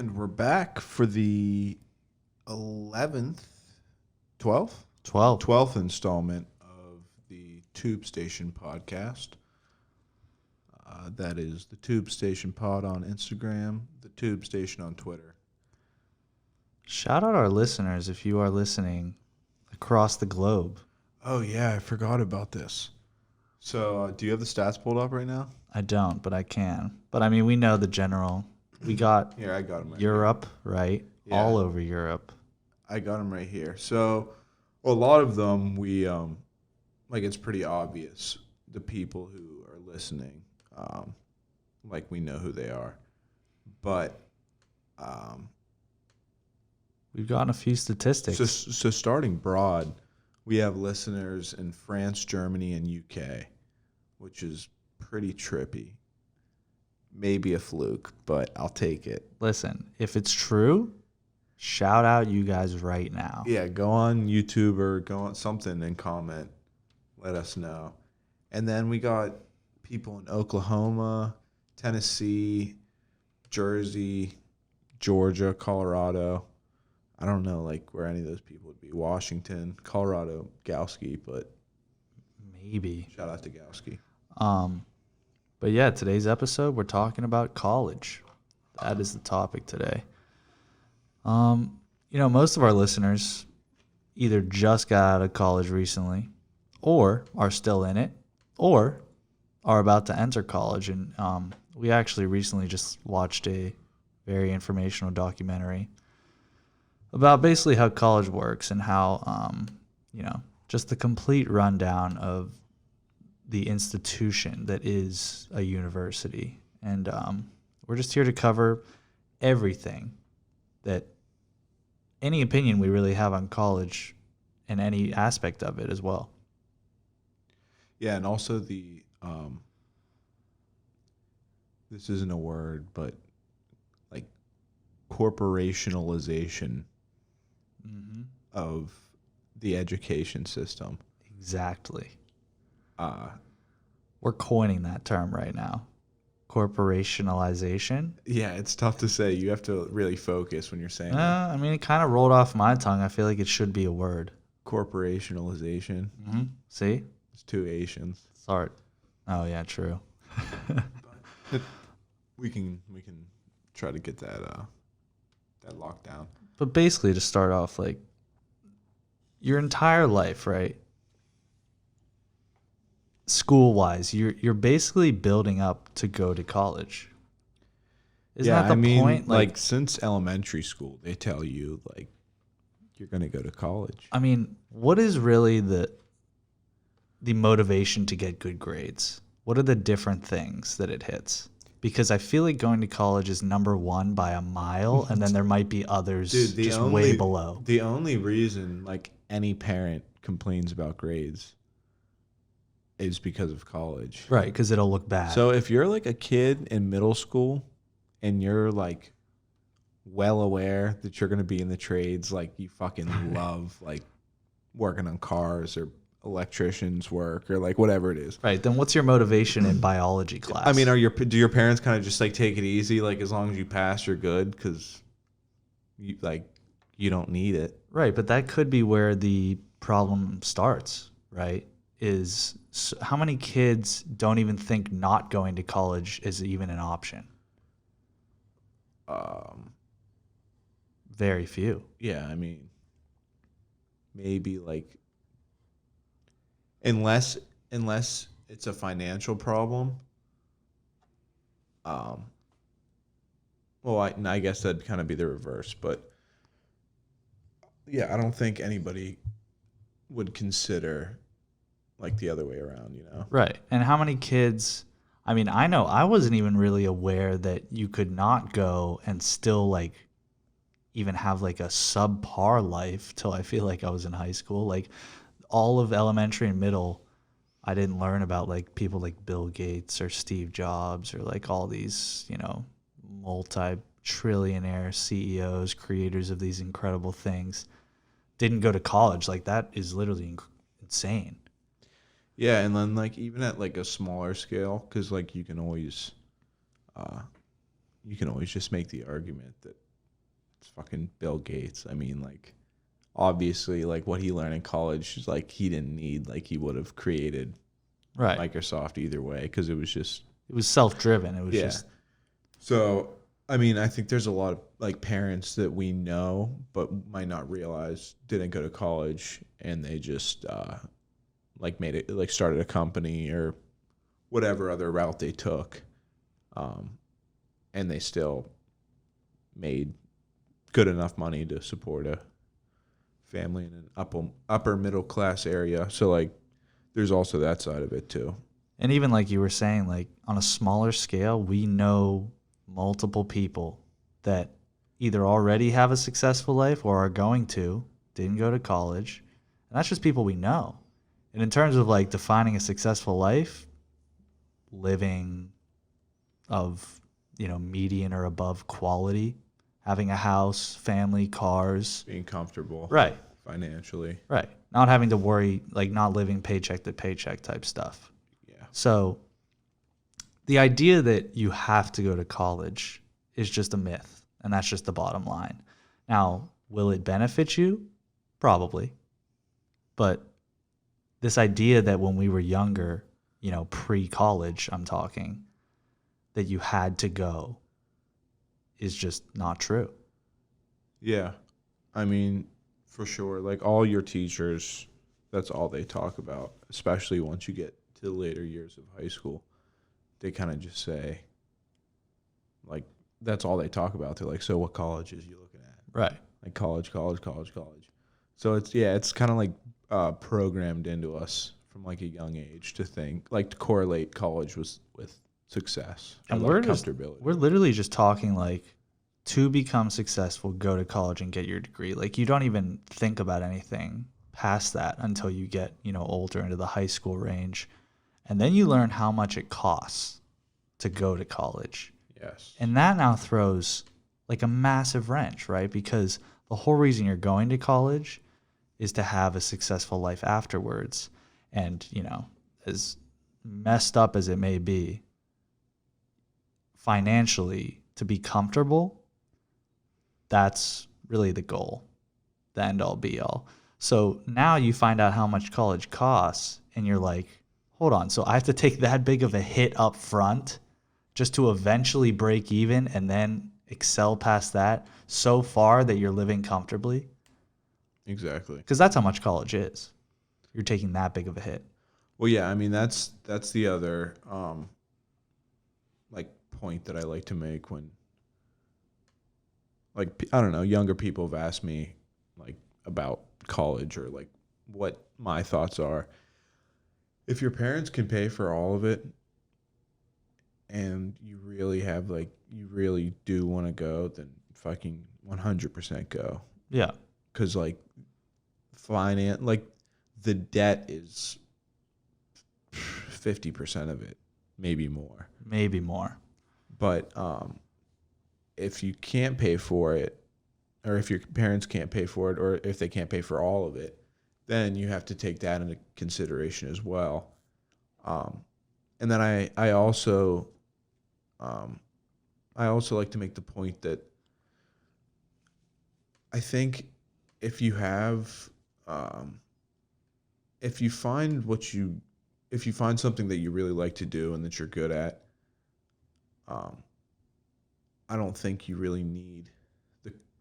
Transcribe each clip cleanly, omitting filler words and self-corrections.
And we're back for the 11th, 12th? 12th installment of the Tube Station podcast. That is the Tube Station Pod on Instagram, the Tube Station on Twitter. Shout out our listeners if you are listening across the globe. Oh, yeah, I forgot about this. So, do you have the stats pulled up right now? I don't, but I can. But I mean, we know the general. We got Here, I got them right Europe, right? Yeah. All over Europe. I got them right here. So, a lot of them, it's pretty obvious, the people who are listening, we know who they are. But, we've gotten a few statistics. So starting broad, we have listeners in France, Germany, and UK, which is pretty trippy. Maybe a fluke, but I'll take it. Listen, if it's true, shout out you guys right now. Yeah, go on YouTube or go on something and comment. Let us know. And then we got people in Oklahoma, Tennessee, Jersey, Georgia, Colorado. I don't know where any of those people would be. Washington, Colorado, Gowski, but maybe. Shout out to Gowski. But yeah, today's episode we're talking about college. That is the topic today. Most of our listeners either just got out of college recently, or are still in it, or are about to enter college. And we actually recently just watched a very informational documentary about basically how college works and how, just the complete rundown of the institution that is a university. And we're just here to cover everything any opinion we really have on college and any aspect of it as well. Yeah, and also the, this isn't a word, but corporationalization of the education system. Exactly. We're coining that term right now. Corporationalization. Yeah, it's tough to say. You have to really focus when you're saying it. I mean, it kind of rolled off my tongue. I feel like it should be a word. Corporationalization. Mm-hmm. See? It's two Asians. Sorry. Oh, yeah, true. We can try to get that locked down. But basically, to start off, your entire life, right? School-wise, you're basically building up to go to college. Isn't that the point? Since elementary school, they tell you you're going to go to college. I mean, what is really the motivation to get good grades? What are the different things that it hits? Because I feel like going to college is number one by a mile, and then there might be others way below. The only reason any parent complains about grades is because of college. Right, because it'll look bad. So if you're a kid in middle school and you're well aware that you're going to be in the trades, you fucking love working on cars or electrician's work or whatever it is. Right, then what's your motivation in biology class? I mean, do your parents kind of just take it easy, as long as you pass, you're good, because you don't need it. Right, but that could be where the problem starts, right? Is how many kids don't even think not going to college is even an option? Very few. Yeah, I mean, maybe unless it's a financial problem. I guess that'd kind of be the reverse, but yeah, I don't think anybody would consider the other way around, Right. And how many kids, I mean, I know I wasn't even really aware that you could not go and still even have a subpar life till I feel like I was in high school. All of elementary and middle, I didn't learn about people like Bill Gates or Steve Jobs or all these, multi-trillionaire CEOs, creators of these incredible things. Didn't go to college. That is literally insane. Yeah, and then even at a smaller scale, because you can always just make the argument that It's fucking Bill Gates. I mean, like, obviously, like, what he learned in college is, like, he didn't need, like, he would have created Right. Microsoft either way, because it was just, It was self-driven. It was yeah. just So, I mean, I think there's a lot of, like, parents that we know but might not realize didn't go to college, and they just, like, made it, like, started a company or whatever other route they took, and they still made good enough money to support a family in an upper middle class area. So, like, there's also that side of it too. And even like you were saying, like on a smaller scale, we know multiple people that either already have a successful life or are going to, didn't go to college. And that's just people we know. And in terms of like defining a successful life, living of, median or above quality, having a house, family, cars. Being comfortable, Right. financially. Right. Not having to worry, like not living paycheck to paycheck type stuff. Yeah. So the idea that you have to go to college is just a myth, and that's just the bottom line. Now, will it benefit you? Probably. But this idea that when we were younger, pre-college, I'm talking, that you had to go is just not true. Yeah. I mean, for sure. Like, all your teachers, that's all they talk about, especially once you get to the later years of high school. They kind of just say, like, that's all they talk about. They're like, so what colleges you looking at? Right. Like, college. So it's kind of like programmed into us from like a young age to think, like, to correlate college with success And like we're literally just talking like to become successful, go to college and get your degree. Like you don't even think about anything past that until you get, older into the high school range. And then you learn how much it costs to go to college. Yes. And that now throws like a massive wrench, right? Because the whole reason you're going to college is to have a successful life afterwards. And, as messed up as it may be, financially, to be comfortable, that's really the goal, the end all be all. So now you find out how much college costs, and you're like, hold on, so I have to take that big of a hit up front just to eventually break even and then excel past that so far that you're living comfortably? Exactly. Because that's how much college is. You're taking that big of a hit. Well, yeah, I mean, that's the other like point that I like to make when, like, I don't know, younger people have asked me like about college or like what my thoughts are. If your parents can pay for all of it and you really do want to go, then fucking 100% go. Yeah. Cuz like the debt is 50% of it, maybe more. Maybe more. But if you can't pay for it, or if your parents can't pay for it, or if they can't pay for all of it, then you have to take that into consideration as well. And then I also like to make the point that I think if you have if you find something that you really like to do and that you're good at, I don't think you really need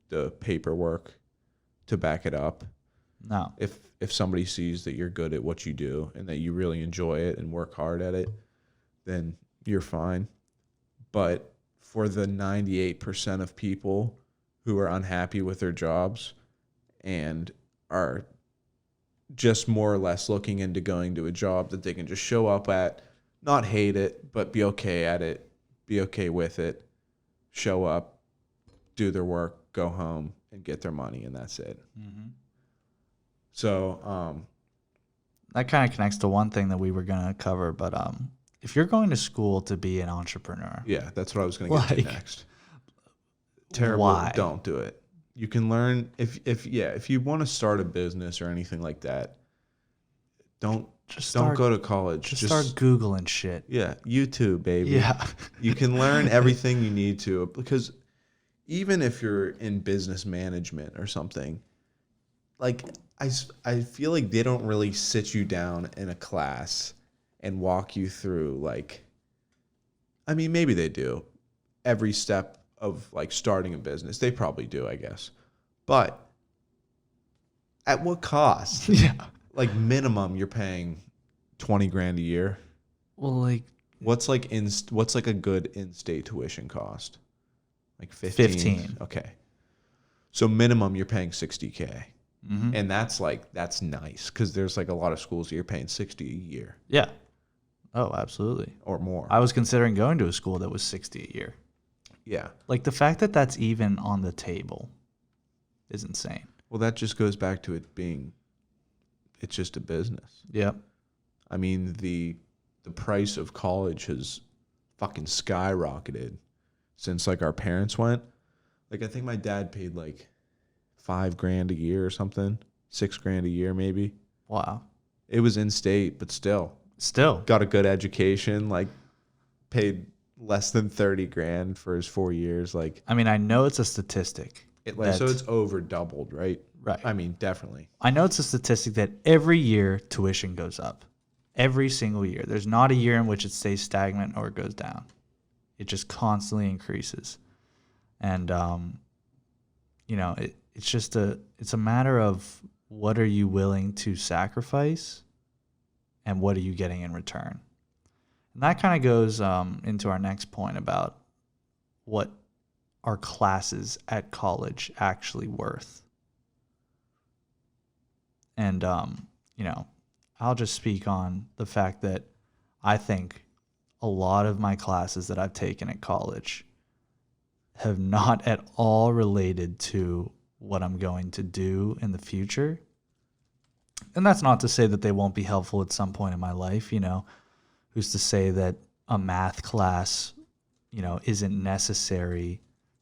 the paperwork to back it up. No. If somebody sees that you're good at what you do and that you really enjoy it and work hard at it, then you're fine. But for the 98% of people who are unhappy with their jobs and are just more or less looking into going to a job that they can just show up at, not hate it, but be okay at it, be okay with it, show up, do their work, go home, and get their money, and that's it. Mm-hmm. So that kind of connects to one thing that we were going to cover, but if you're going to school to be an entrepreneur, yeah, that's what I was going to get to next. Terrible. Why? Don't do it. You can learn if you want to start a business or anything like that, don't go to college. Just start Googling shit. Yeah, YouTube, baby. Yeah. You can learn everything you need to, because even if you're in business management or something, like I feel like they don't really sit you down in a class and walk you through like, I mean, maybe they do every step of like starting a business. They probably do, I guess. But at what cost? Yeah. Like minimum you're paying 20 grand a year. Well, like What's like a good in-state tuition cost? Like 15. Okay. So minimum you're paying 60K. Mm-hmm. And that's nice cuz there's like a lot of schools that you're paying 60 a year Yeah. Oh, absolutely. or more. I was considering going to a school that was 60 a year. Yeah. Like the fact that that's even on the table is insane. Well, that just goes back to it's just a business. Yep. I mean, the price of college has fucking skyrocketed since like our parents went. Like I think my dad paid like $5,000 a year or something, $6,000 a year maybe. Wow. It was in state, but still Still. got a good education. Like paid less than 30 grand for his 4 years. Like I mean, I know it's a statistic. so it's over doubled, right? Right. I mean, definitely. I know it's a statistic that every year tuition goes up. Every single year. There's not a year in which it stays stagnant or it goes down. It just constantly increases. And it's a matter of what are you willing to sacrifice and what are you getting in return. And that kind of goes into our next point about what are classes at college actually worth. And I'll just speak on the fact that I think a lot of my classes that I've taken at college have not at all related to what I'm going to do in the future. And that's not to say that they won't be helpful at some point in my life, who's to say that a math class, isn't necessary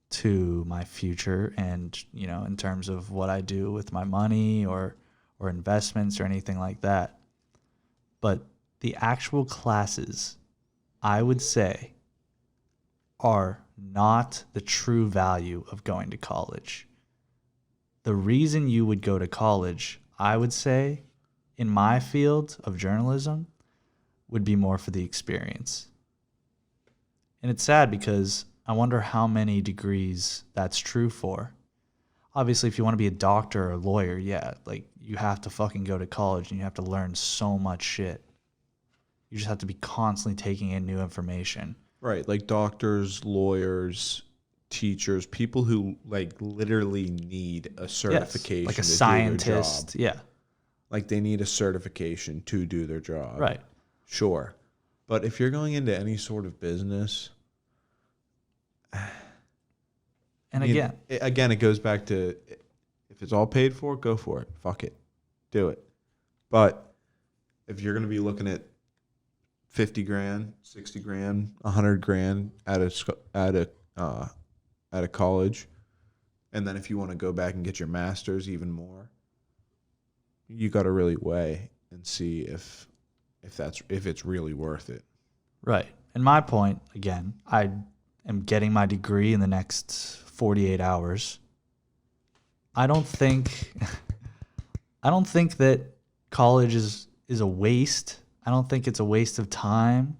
to my future and, in terms of what I do with my money or investments or anything like that. But the actual classes, I would say, are not the true value of going to college. The reason you would go to college, I would say, in my field of journalism, would be more for the experience. And it's sad because I wonder how many degrees that's true for. Obviously, if you want to be a doctor or a lawyer, yeah, like you have to fucking go to college and you have to learn so much shit. You just have to be constantly taking in new information. Right, like doctors, lawyers, teachers, people who like literally need a certification, like a to scientist. do their job. Yeah, Like they need a certification to do their job. right. Sure. But if you're going into any sort of business, And I mean, again, it goes back to if it's all paid for, go for it. Fuck it. Do it. But if you're going to be looking at 50 grand, 60 grand, 100 grand at a college, and then if you want to go back and get your master's, even more, you got to really weigh and see if it's really worth it. right. And my point, again, I am getting my degree in the next 48 hours. I don't think that college is a waste. I don't think it's a waste of time.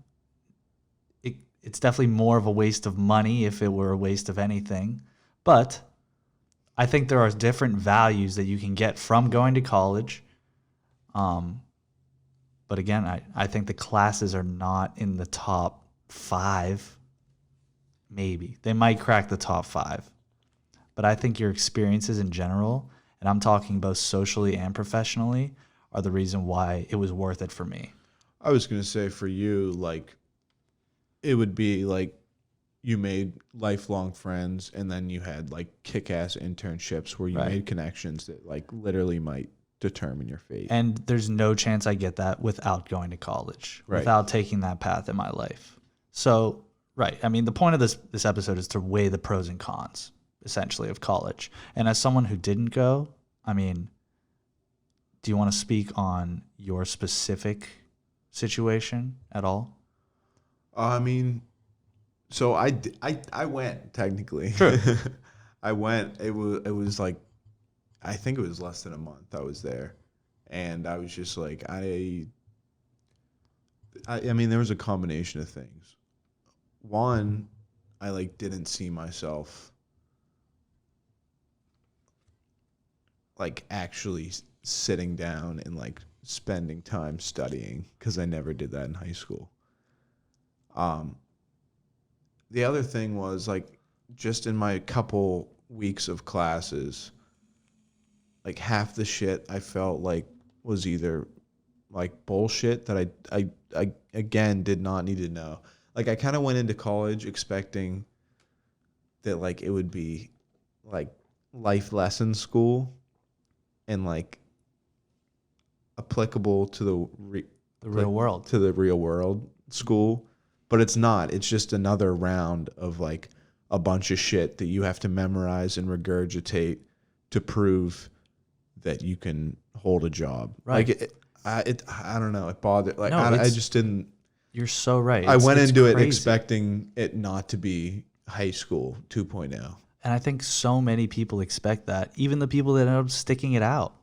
It's definitely more of a waste of money if it were a waste of anything. But I think there are different values that you can get from going to college. But again, I think the classes are not in the top 5. Maybe. They might crack the top 5. But I think your experiences in general, and I'm talking both socially and professionally, are the reason why it was worth it for me. I was going to say for you, like, it would be like you made lifelong friends and then you had like kick-ass internships where you Right. made connections that like literally might determine your fate. And there's no chance I get that without going to college, Right. without taking that path in my life. So, right. I mean, the point of this episode is to weigh the pros and cons, essentially, of college. And as someone who didn't go, I mean, do you want to speak on your specific situation at all? I mean, so I went technically. True. I went. It was like I think it was less than a month I was there, and I was just like I mean there was a combination of things. One, I like didn't see myself like actually sitting down and like spending time studying because I never did that in high school. Um, the other thing was like just in my couple weeks of classes, like half the shit I felt like was either like bullshit that I again did not need to know. Like I kind of went into college expecting that like it would be like life lesson school and like applicable to The real world. to the real world school, but it's not. It's just another round of like a bunch of shit that you have to memorize and regurgitate to prove that you can hold a job. Right. Like I don't know. It bothered. Like No, I just didn't. You're so right. I went It's into it crazy. expecting it not to be high school 2.0. And I think so many people expect that. Even the people that end up sticking it out.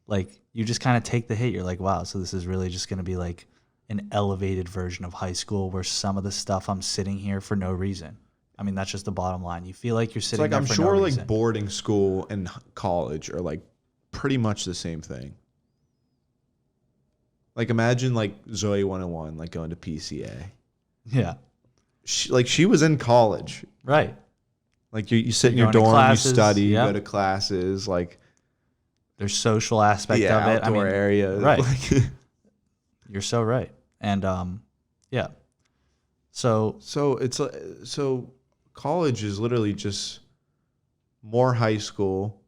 Like, you just kind of take the hit. You're like, wow, so this is really just going to be like an elevated version of high school where some of the stuff I'm sitting here for no reason. I mean, that's just the bottom line. You feel like you're It's sitting like there I'm for sure no like reason. boarding school and college are like pretty much the same thing. Like imagine like Zoe 101 like going to PCA. Yeah. She was in college. Right. Like you sit in You're your going to dorm, classes, you study, yep. you go to classes, like There's social aspect yeah, of it. outdoor area. Right. Like, You're so right. And yeah. So so college is literally just more high school,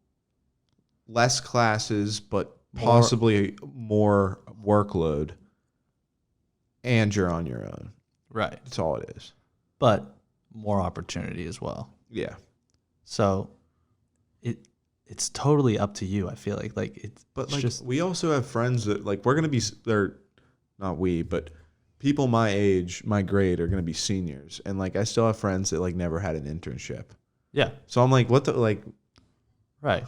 less classes, but possibly more workload, and you're on your own. right. That's all it is. But more opportunity as well. Yeah. So it's totally up to you. I feel like But it's like just we also have friends that like we're gonna be they're not we but people my age my grade are gonna be seniors and like I still have friends that like never had an internship. yeah, So I'm like what the like right.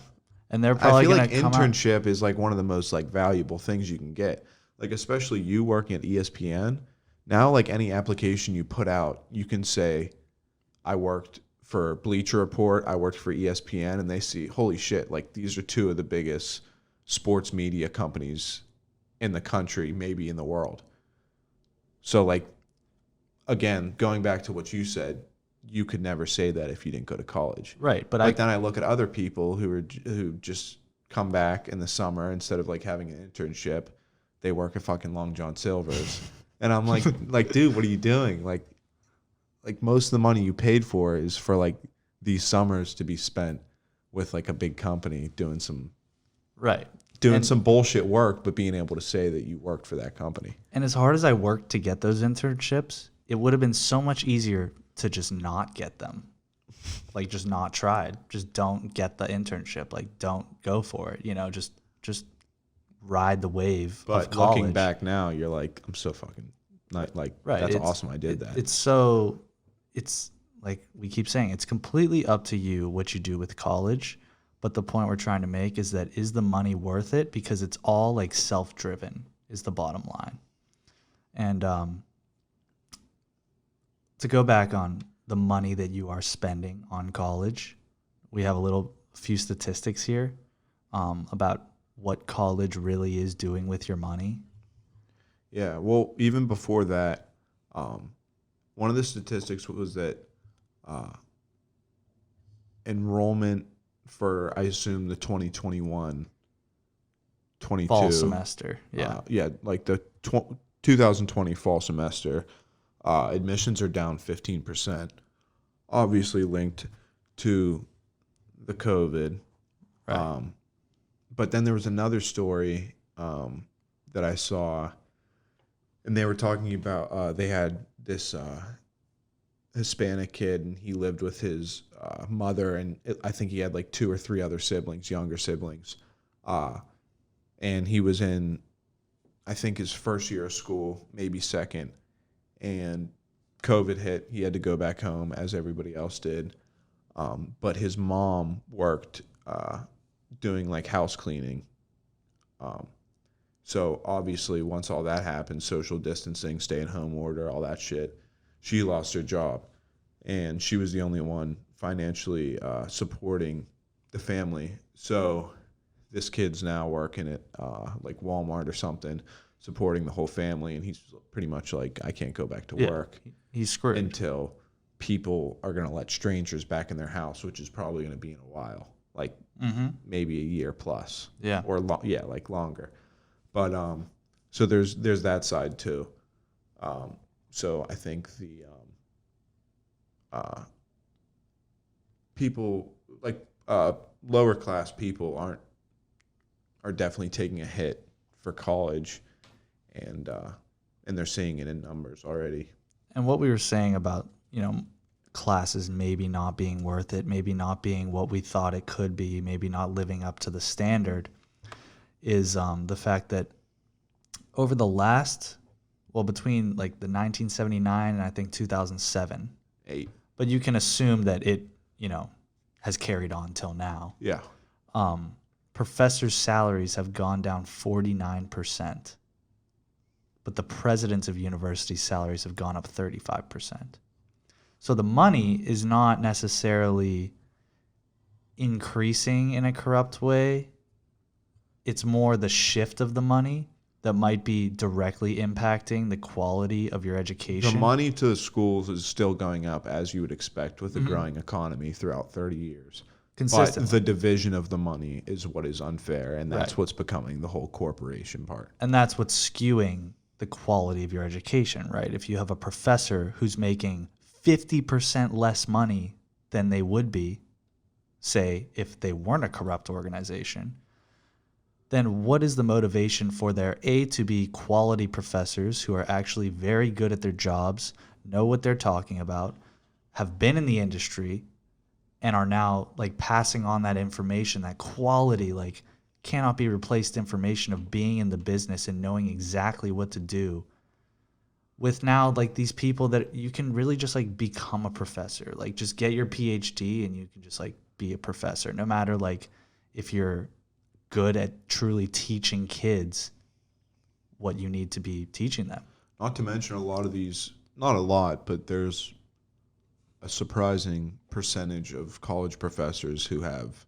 And they're I probably feel gonna like come out. internship is like one of the most like valuable things you can get. Like especially you working at ESPN. Now like any application you put out, you can say I worked for Bleacher Report, I worked for ESPN, and they see, holy shit, like these are two of the biggest sports media companies in the country, maybe in the world. So like again, going back to what you said, you could never say that if you didn't go to college. Right, but But then I look at other people who just come back in the summer instead of like having an internship, they work at fucking Long John Silver's, and I'm like, dude, what are you doing? Like most of the money you paid for is for like these summers to be spent with like a big company doing some right. bullshit work, but being able to say that you worked for that company. And as hard as I worked to get those internships, it would have been so much easier to just not get them. Like just not tried. Just don't get the internship. Like don't go for it. You know, just ride the wave of But college. looking back now, you're like, I'm so fucking not like Right, that's it's- awesome. I did that. It's like we keep saying, it's completely up to you what you do with college. But the point we're trying to make is that is the money worth it? Because it's all like self-driven is the bottom line. And to go back on the money that you are spending on college, we have a few statistics here about what college really is doing with your money. Yeah, well, even before that, one of the statistics was that enrollment for, I assume, the 2021, 22 Fall semester. Yeah. like the 2020 fall semester, admissions are down 15%, obviously linked to the COVID. Right. But then there was another story that I saw, and they were talking about they had this Hispanic kid, and he lived with his mother, and I think he had like 2 or 3 other siblings, younger siblings, and he was in, I think, his first year of school, maybe second, and COVID hit. He had to go back home, as everybody else did. But his mom worked doing like house cleaning. So obviously, once all that happened, social distancing, stay-at-home order, all that shit, she lost her job, and she was the only one financially supporting the family. So this kid's now working at like Walmart or something, supporting the whole family, and he's pretty much like, I can't go back to work He's screwed. until people are going to let strangers back in their house, which is probably going to be in a while, like maybe a year plus, Yeah. or like longer. But so there's that side too. So I think the people like lower class people are definitely taking a hit for college, and they're seeing it in numbers already. And what we were saying about, classes maybe not being worth it, maybe not being what we thought it could be, maybe not living up to the standard, is the fact that over the last, between like the 1979 and I think 2007, 8. but you can assume that it, has carried on till now. Yeah. Professors' salaries have gone down 49%, but the presidents of university salaries have gone up 35%. So the money is not necessarily increasing in a corrupt way. It's more the shift of the money that might be directly impacting the quality of your education. The money to the schools is still going up, as you would expect with a growing economy throughout 30 years. Consistently. But the division of the money is what is unfair, and that's Right. what's becoming the whole corporation part. And that's what's skewing the quality of your education, right? If you have a professor who's making 50% less money than they would be, say, if they weren't a corrupt organization, then what is the motivation for their to be quality professors who are actually very good at their jobs, know what they're talking about, have been in the industry, and are now like passing on that information, that quality, like cannot be replaced information of being in the business and knowing exactly what to do, with now like these people that you can really just like become a professor, like just get your PhD and you can just like be a professor, no matter like if you're good at truly teaching kids what you need to be teaching them. Not to mention a lot of these, not a lot, but there's a surprising percentage of college professors who have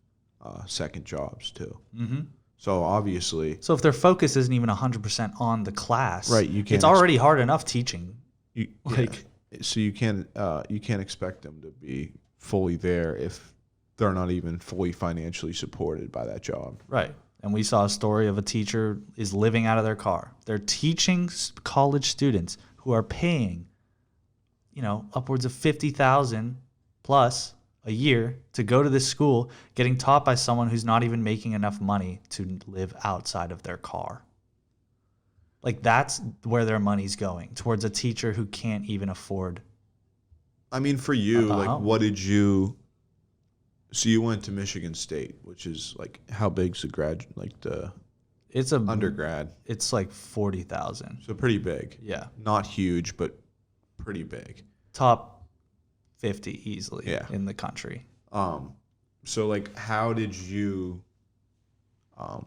second jobs too. Mm-hmm. So obviously, So if their focus isn't even 100% on the class, right, you can't it's already hard enough teaching. so you can't expect them to be fully there if they're not even fully financially supported by that job. Right. And we saw a story of a teacher is living out of their car. They're teaching college students who are paying, upwards of $50,000 plus a year to go to this school, getting taught by someone who's not even making enough money to live outside of their car. Like that's where their money's going, towards a teacher who can't even afford. I mean, for you, like, home. what did you? So you went to Michigan State, which is like how big's the It's a undergrad? It's like 40,000. So pretty big. Yeah. Not huge, but pretty big. Top 50 easily in the country. So like, how did you? How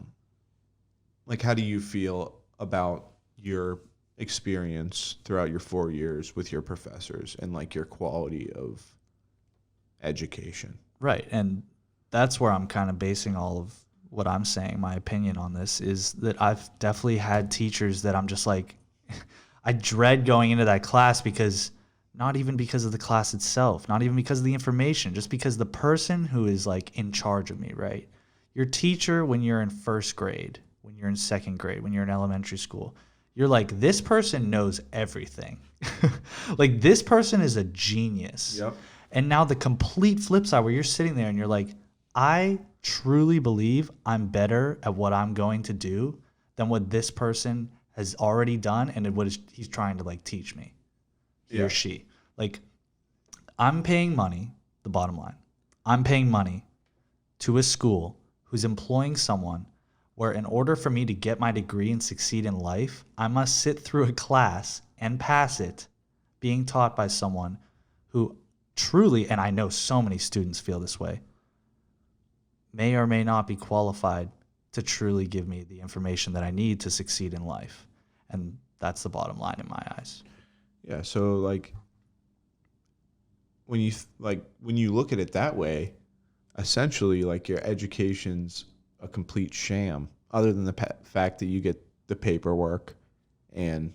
do you feel about your experience throughout your 4 years with your professors and like your quality of education? Right. And that's where I'm kind of basing all of what I'm saying. My opinion on this is that I've definitely had teachers that I'm just like, I dread going into that class, because not even because of the class itself, not even because of the information, just because the person who is like in charge of me, right? Your teacher, when you're in first grade, when you're in second grade, when you're in elementary school, you're like, this person knows everything. Like this person is a genius. Yep. And now the complete flip side, where you're sitting there and you're like, I truly believe I'm better at what I'm going to do than what this person has already done and what he's trying to like teach me, he or she. Like, I'm paying money, the bottom line, I'm paying money to a school who's employing someone where in order for me to get my degree and succeed in life, I must sit through a class and pass it being taught by someone who truly, and I know so many students feel this way, may or may not be qualified to truly give me the information that I need to succeed in life. And that's the bottom line in my eyes. Yeah. So like when you look at it that way, essentially like your education's a complete sham, other than the fact that you get the paperwork and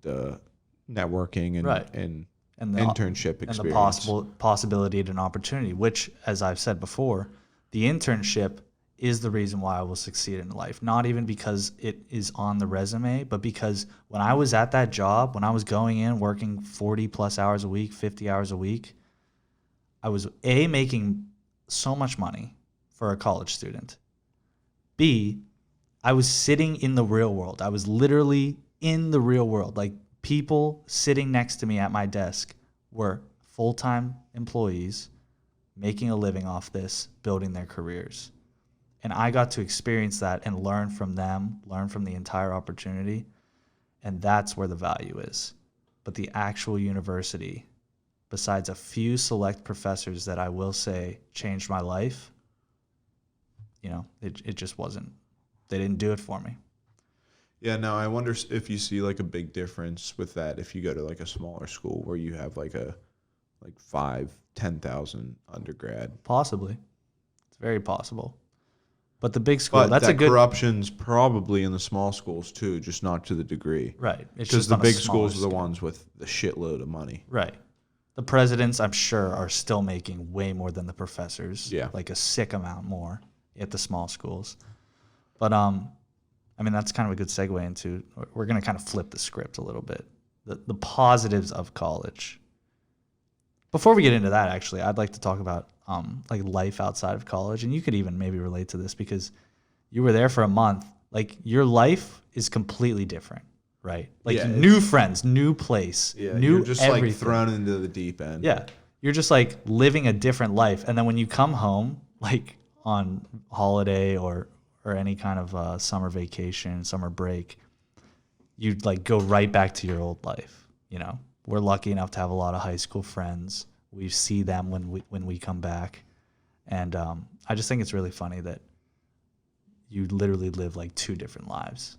the networking and Right. and And the internship and experience. the possibility and an opportunity, which, as I've said before, the internship is the reason why I will succeed in life. Not even because it is on the resume, but because when I was at that job, when I was going in working 40 plus hours a week, 50 hours a week, I was A, making so much money for a college student. B, I was sitting in the real world. I was literally in the real world. Like, people sitting next to me at my desk were full-time employees making a living off this, building their careers. And I got to experience that and learn from them, learn from the entire opportunity. And that's where the value is. But the actual university, besides a few select professors that I will say changed my life, it just wasn't. They didn't do it for me. Yeah, no, I wonder if you see like a big difference with that if you go to like a smaller school where you have like 5,000-10,000 undergrad. Possibly. It's very possible. But the big school, But that's that a good corruption's probably in the small schools too, just not to the degree. right. It's Because just the on a big smaller schools are the scale. ones with the shitload of money. Right. The presidents, I'm sure, are still making way more than the professors. Yeah. Like a sick amount more at the small schools. But that's kind of a good segue into, we're going to kind of flip the script a little bit. The positives of college. Before we get into that, actually, I'd like to talk about like life outside of college, and you could even maybe relate to this because you were there for a month. Like, your life is completely different, right? Like, Yeah, new friends, new place, Yeah, new you're just everything. like thrown into the deep end. Yeah, you're just like living a different life, and then when you come home, like on holiday or any kind of summer vacation, summer break, you like go right back to your old life. We're lucky enough to have a lot of high school friends. We see them when we come back, and I just think it's really funny that you literally live like two different lives,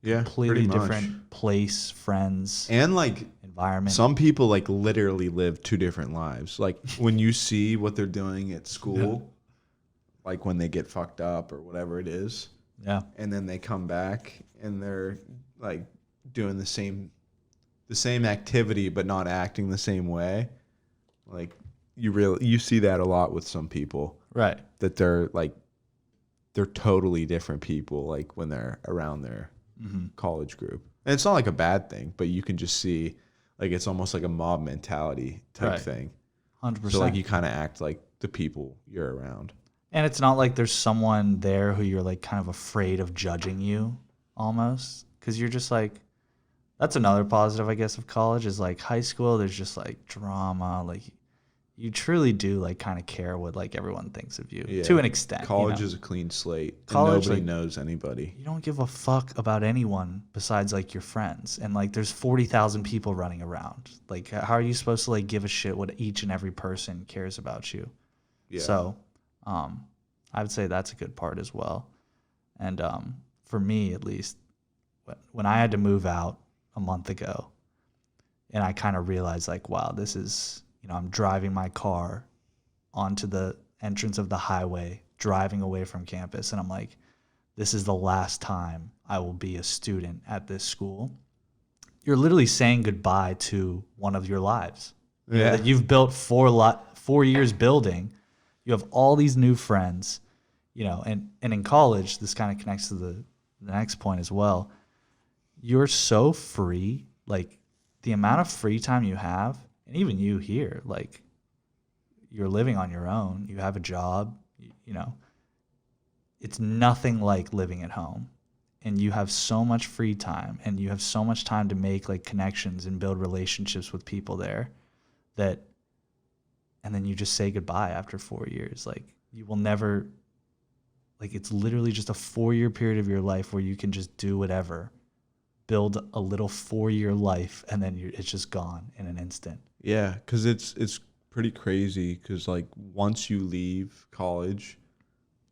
Yeah, completely pretty much. different place, friends, And like environment. some people like literally live two different lives. Like when you see what they're doing at school, like when they get fucked up or whatever it is, Yeah, and then they come back and they're like doing the same activity but not acting the same way. Like you see that a lot with some people, right. that they're totally different people like when they're around their college group. And it's not like a bad thing, but you can just see like it's almost like a mob mentality type Right. thing. 100%. So like you kind of act like the people you're around. And it's not like there's someone there who you're like kind of afraid of judging you almost, because you're just like, that's another positive, I guess, of college is like high school. There's just like drama. Like you truly do like kind of care what like everyone thinks of you to an extent. College is a clean slate. College, and nobody like, knows anybody. you don't give a fuck about anyone besides like your friends. And like there's 40,000 people running around. Like how are you supposed to like give a shit what each and every person cares about you? Yeah. So I would say that's a good part as well. And for me, at least, when I had to move out a month ago, and I kind of realized, like, wow, this is, I'm driving my car onto the entrance of the highway, driving away from campus, and I'm like, this is the last time I will be a student at this school. You're literally saying goodbye to one of your lives that you've built 4 years building. You have all these new friends, and in college, this kind of connects to the next point as well. You're so free, like the amount of free time you have, and even you here, like you're living on your own, you have a job, it's nothing like living at home. And you have so much free time and you have so much time to make like connections and build relationships with people there and then you just say goodbye after 4 years. Like you will never, like it's literally just a 4-year period of your life where you can just do whatever, build a little 4-year life, and then it's just gone in an instant. Yeah, because it's pretty crazy because like once you leave college,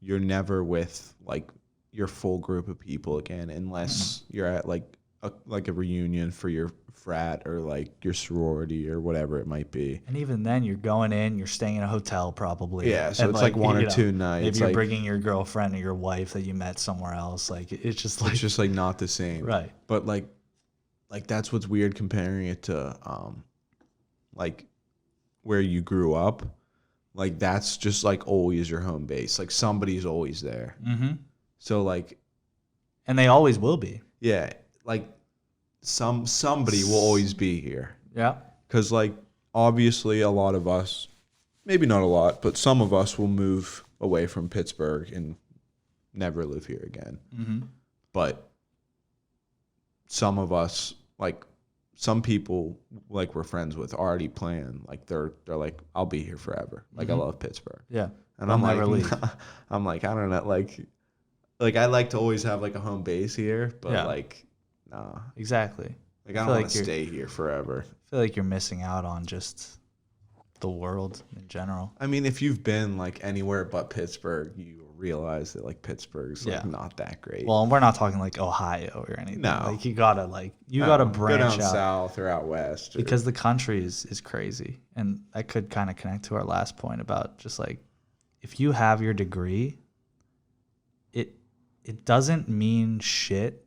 you're never with like your full group of people again unless you're at like a reunion for your frat or like your sorority or whatever it might be. And even then, you're going in, you're staying in a hotel probably. Yeah, so and it's like one or two nights. Maybe you're like, bringing your girlfriend or your wife that you met somewhere else. Like it's just like it's just like not the same. right. But like that's what's weird comparing it to like where you grew up. Like that's just like always your home base. Like somebody's always there. Mm-hmm. So like, and they always will be. yeah, like somebody will always be here. Yeah. Because like obviously a lot of us, maybe not a lot, but some of us will move away from Pittsburgh and never live here again. Mm-hmm. But some of us, like some people, like we're friends with, already plan. Like they're like, I'll be here forever. Like I love Pittsburgh. Yeah. And I'm like, I'm like, I don't know, like I like to always have like a home base here, but Yeah. like, nah. Exactly. Like I don't want to stay here forever. I feel like you're missing out on just the world in general. I mean, if you've been like anywhere but Pittsburgh, you realize that like Pittsburgh's like not that great. Well, we're not talking like Ohio or anything. No. Like you gotta branch go down out south or out west. because the country is crazy, and that could kind of connect to our last point about just like if you have your degree, it doesn't mean shit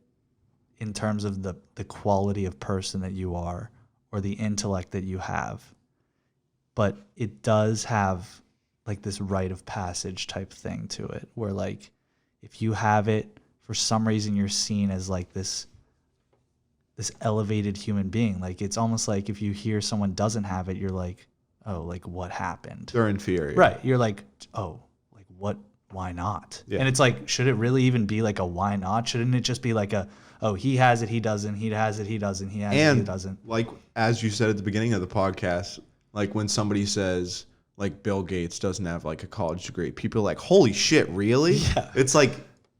in terms of the quality of person that you are or the intellect that you have, but it does have like this rite of passage type thing to it where like if you have it for some reason you're seen as like this elevated human being. Like it's almost like if you hear someone doesn't have it, you're like, oh, like what happened? They're inferior. Right. You're like, oh, like what, why not? Yeah. And it's like, should it really even be like a why not? Shouldn't it just be like a, oh, he has it, he doesn't, he has it, he doesn't, he has it, he doesn't. Like as you said at the beginning of the podcast, like when somebody says like Bill Gates doesn't have like a college degree, people are like, holy shit, really? Yeah. It's like,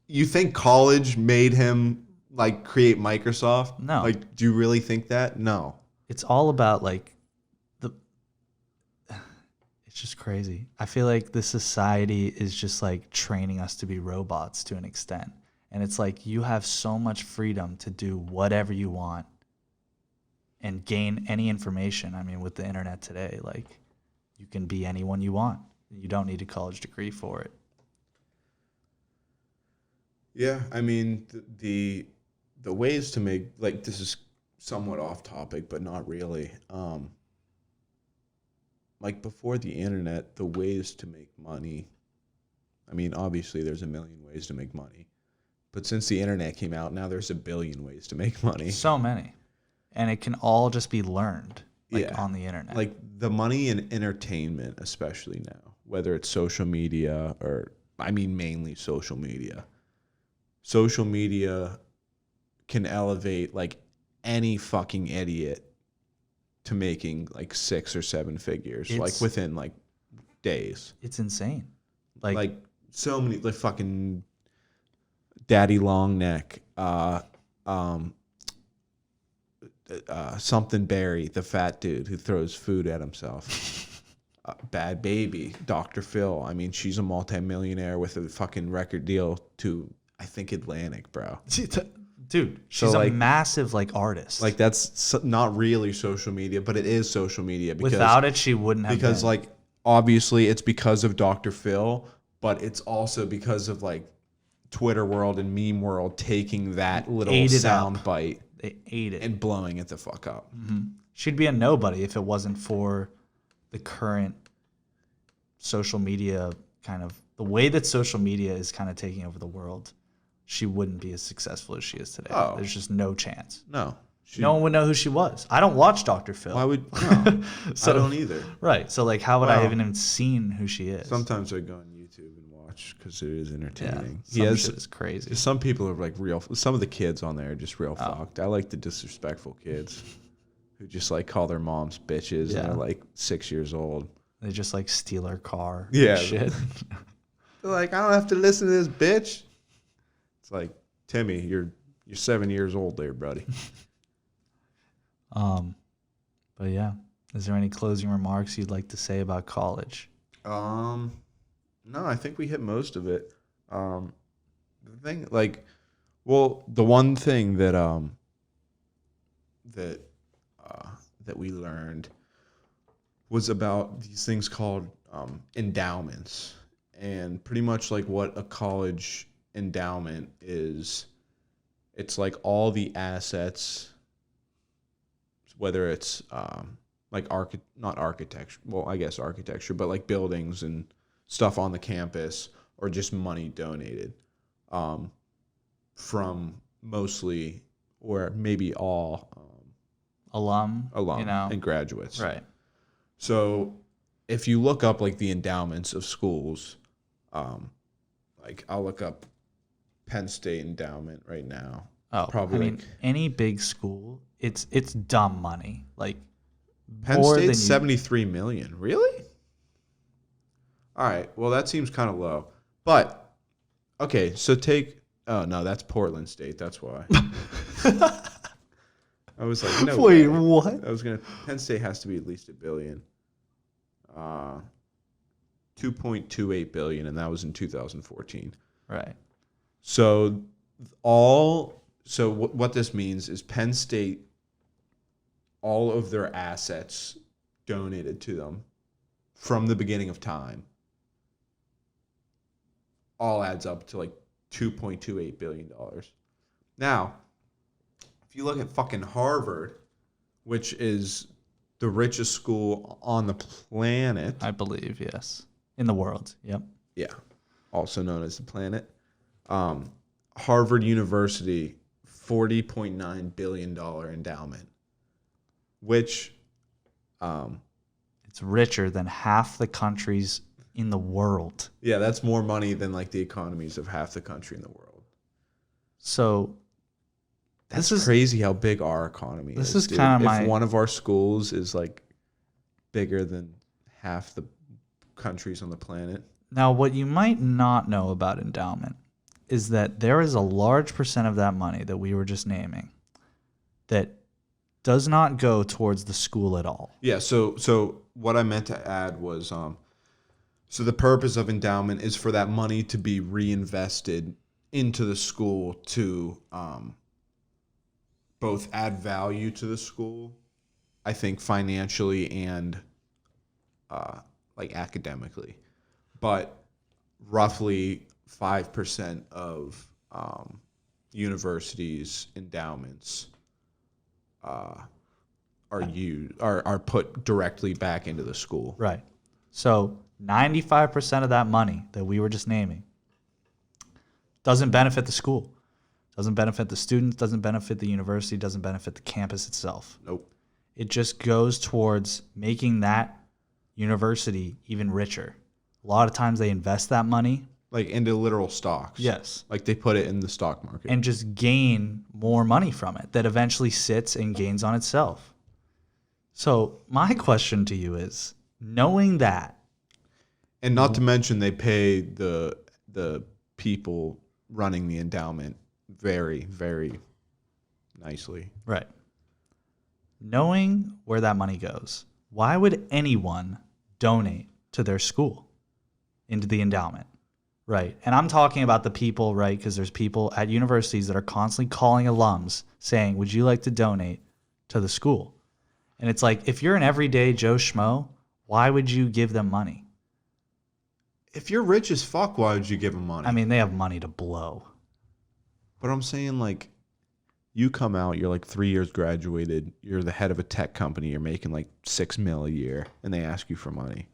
you think college made him like create Microsoft? No. Like, do you really think that? No. It's all about like it's just crazy. I feel like the society is just like training us to be robots to an extent. And it's like you have so much freedom to do whatever you want and gain any information. I mean, with the internet today, like you can be anyone you want. You don't need a college degree for it. Yeah, I mean the ways to make, like, this is somewhat off topic, but not really. Like before the internet, the ways to make money. I mean, obviously there's a million ways to make money, but since the internet came out, now there's a billion ways to make money. So many, and it can all just be learned on the internet. Like the money in entertainment, especially now, whether it's social media or, I mean, mainly social media. Social media can elevate like any fucking idiot to making like 6 or 7 figures, like within like days. It's insane. Like so many, like fucking Daddy Long Neck, something Barry, the fat dude who throws food at himself. Bad Baby, Dr. Phil. I mean, she's a multimillionaire with a fucking record deal to, I think, Atlantic, bro. Dude, she's So, a like, massive like artist. Like that's not really social media, but it is social media because without it, she wouldn't have. because been. like obviously it's because of Dr. Phil, but it's also because of like Twitter world and meme world taking that little sound bite They ate it. and blowing it the fuck up. Mm-hmm. She'd be a nobody if it wasn't for the current social media kind of the way that social media is kind of taking over the world. She wouldn't be as successful as she is today. Oh. There's just no chance. No. No one would know who she was. I don't watch Dr. Phil. Why would no? So- I don't either. Right. So like, how would I Well, even seen who she is? Sometimes I go on YouTube and watch because it is yeah, entertaining. some shit is crazy. Some people are like real. Some of the kids on there are just real fucked. I like the disrespectful kids who just like call their moms bitches and they're like 6 years old. They just like steal her car. Yeah. And shit. They're like, I don't have to listen to this bitch. It's like, Timmy, you're 7 years old there, buddy. But yeah, Is there any closing remarks you'd like to say about college? No, I think we hit most of it. The thing, like, well, the one thing that that we learned was about these things called endowments, and pretty much like what a college endowment is. It's like all the assets, whether it's like not architecture, well, I guess architecture, but like buildings and stuff on the campus, or just money donated from mostly or maybe all Alum, alum and graduates. Right. So if you look up like the endowments of schools, like I'll look up Penn State endowment right now. Oh, Probably I mean, like any big school, it's dumb money. Like Penn more than State's 73 million. Really? All right. Well, that seems kind of low. But okay, so oh no, that's Portland State. That's why. I was like, no. Wait, way. what? Penn State has to be at least $1 billion. 2.28 billion, and that was in 2014. Right. So what this means is Penn State, all of their assets donated to them from the beginning of time, all adds up to like $2.28 billion. Now, if you look at fucking Harvard, which is the richest school on the planet. I believe, yes. In the world, yep. Yeah, also known as the planet. Harvard University, $40.9 billion endowment, which it's richer than half the countries in the world. Yeah, that's more money than like the economies of half the country in the world. So this is crazy how big our economy is. This is kind of if one of our schools is like bigger than half the countries on the planet. Now, what you might not know about endowment is that there is a large percent of that money that we were just naming that does not go towards the school at all. Yeah, so what I meant to add was so the purpose of endowment is for that money to be reinvested into the school to both add value to the school, I think financially and like academically. But roughly 5% of universities' endowments are put directly back into the school. Right. So 95% of that money that we were just naming doesn't benefit the school, doesn't benefit the students, doesn't benefit the university, doesn't benefit the campus itself. Nope. It just goes towards making that university even richer. A lot of times they invest that money like into literal stocks. Yes. Like they put it in the stock market. And just gain more money from it that eventually sits and gains on itself. So my question to you is, knowing that. And not to mention they pay the people running the endowment very, very nicely. Right. Knowing where that money goes, why would anyone donate to their school into the endowment? Right. And I'm talking about the people, right? Because there's people at universities that are constantly calling alums saying, would you like to donate to the school? And it's like, if you're an everyday Joe Schmo, why would you give them money? If you're rich as fuck, why would you give them money? I mean, they have money to blow. But I'm saying, like, you come out, you're like 3 years graduated, you're the head of a tech company, you're making like $6 million a year, and they ask you for money.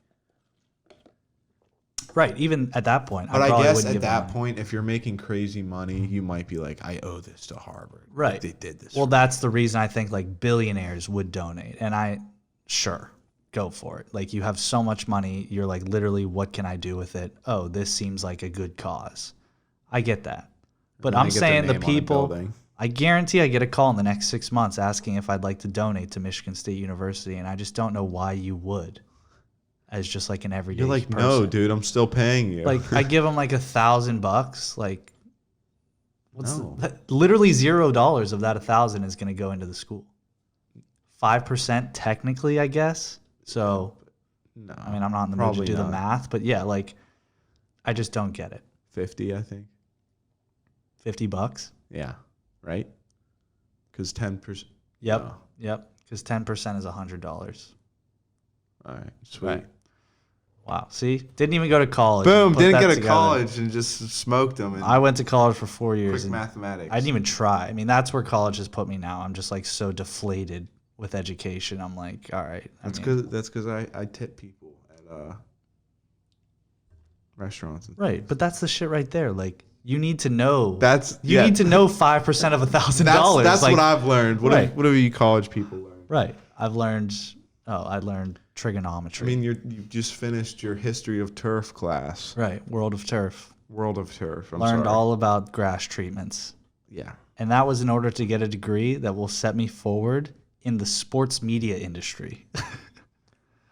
Right, even at that point. But I guess at that point, if you're making crazy money, you might be like, I owe this to Harvard. Right. Like, they did this. Well, that's the reason I think like billionaires would donate. And sure, go for it. Like you have so much money, you're like, literally, what can I do with it? Oh, this seems like a good cause. I get that. But I'm saying the people, I guarantee I get a call in the next 6 months asking if I'd like to donate to Michigan State University. And I just don't know why you would. As just like an everyday person. You're like, no, dude, I'm still paying you. Like I give them like $1,000. Like, No. literally $0 of that 1,000 is going to go into the school. 5% technically, I guess. So, No. I mean, I'm not in the mood to probably do the not. math, but yeah, like, I just don't get it. 50, I think. $50? Yeah. Right? Because 10%. Yep. No. Yep. Because 10% is $100. All right. Sweet. Right. Wow. See? Didn't even go to college. Boom. Put Didn't that go to together. college and just smoked them. And I went to college for 4 years. quick And mathematics. I didn't even try. I mean, that's where college has put me now. I'm just like so deflated with education. I'm like, all right. That's because I tip people at restaurants. And right. But that's the shit right there. Like, you need to know. You need to know 5% of $1,000. That's like, what I've learned. What right. have you college people learn? Right. I learned trigonometry. I mean, you just finished your history of turf class. Right. World of Turf. World of Turf. Learned all about grass treatments. Yeah. And that was in order to get a degree that will set me forward in the sports media industry.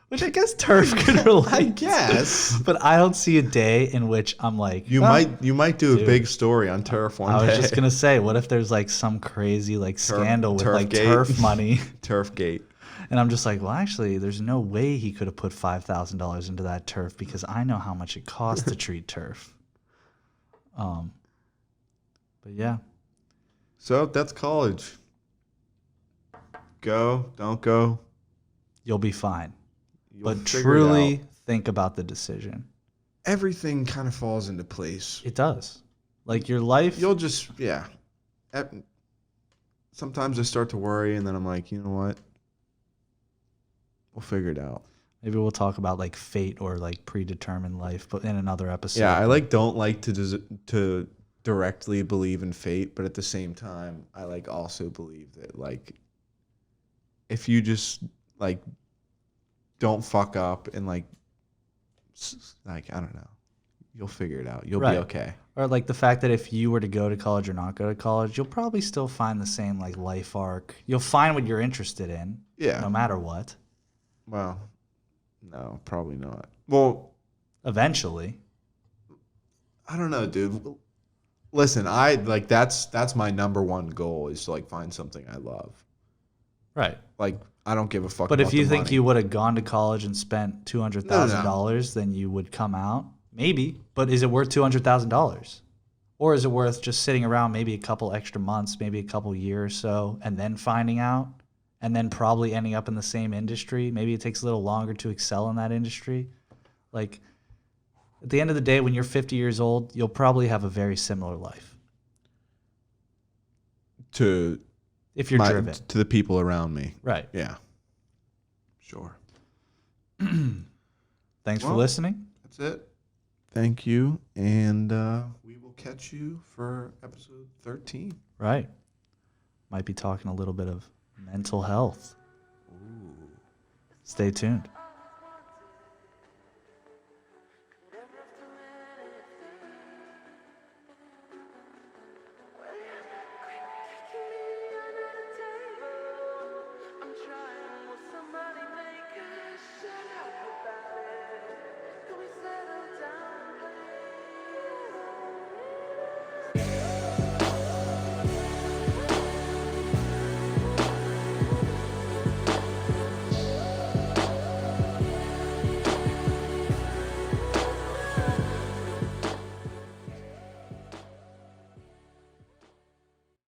Which I guess turf could relate. I guess. But I don't see a day in which I'm like, You might do dude, a big story on turf one day. I was just gonna say, what if there's like some crazy like scandal with like Turfgate. turf money? Turfgate. And I'm just like, well, actually, there's no way he could have put $5,000 into that turf because I know how much it costs to treat turf. But yeah, So that's college. Go, don't go. you'll be fine. You'll But figure it truly out. think about the decision. Everything kind of falls into place. It does. Like your life. You'll just, yeah. Sometimes I start to worry, and then I'm like, you know what? We'll figure it out. Maybe we'll talk about like fate or like predetermined life, but in another episode. Yeah, I don't like to directly believe in fate, but at the same time, I also believe that if you just don't fuck up and I don't know, you'll figure it out. You'll Right. be okay. Or like the fact that if you were to go to college or not go to college, you'll probably still find the same like life arc. You'll find what you're interested in, Yeah. no matter what. Well, no, probably not. Well, Eventually. I don't know, dude. Listen, that's my number one goal is to find something I love. Right. I don't give a fuck. But about if you the think money. you would have gone to college and spent $200,000, then you would come out. Maybe. But is it worth $200,000? Or is it worth just sitting around maybe a couple extra months, maybe a couple years or so, and then finding out, and then probably ending up in the same industry? Maybe it takes a little longer to excel in that industry. Like, at the end of the day, when you're 50 years old, you'll probably have a very similar life. If you're driven. To the people around me. Right. Yeah. Sure. Thanks for listening. That's it. Thank you. And we will catch you for episode 13. Right. Might be talking a little bit of mental health. Ooh. Stay tuned.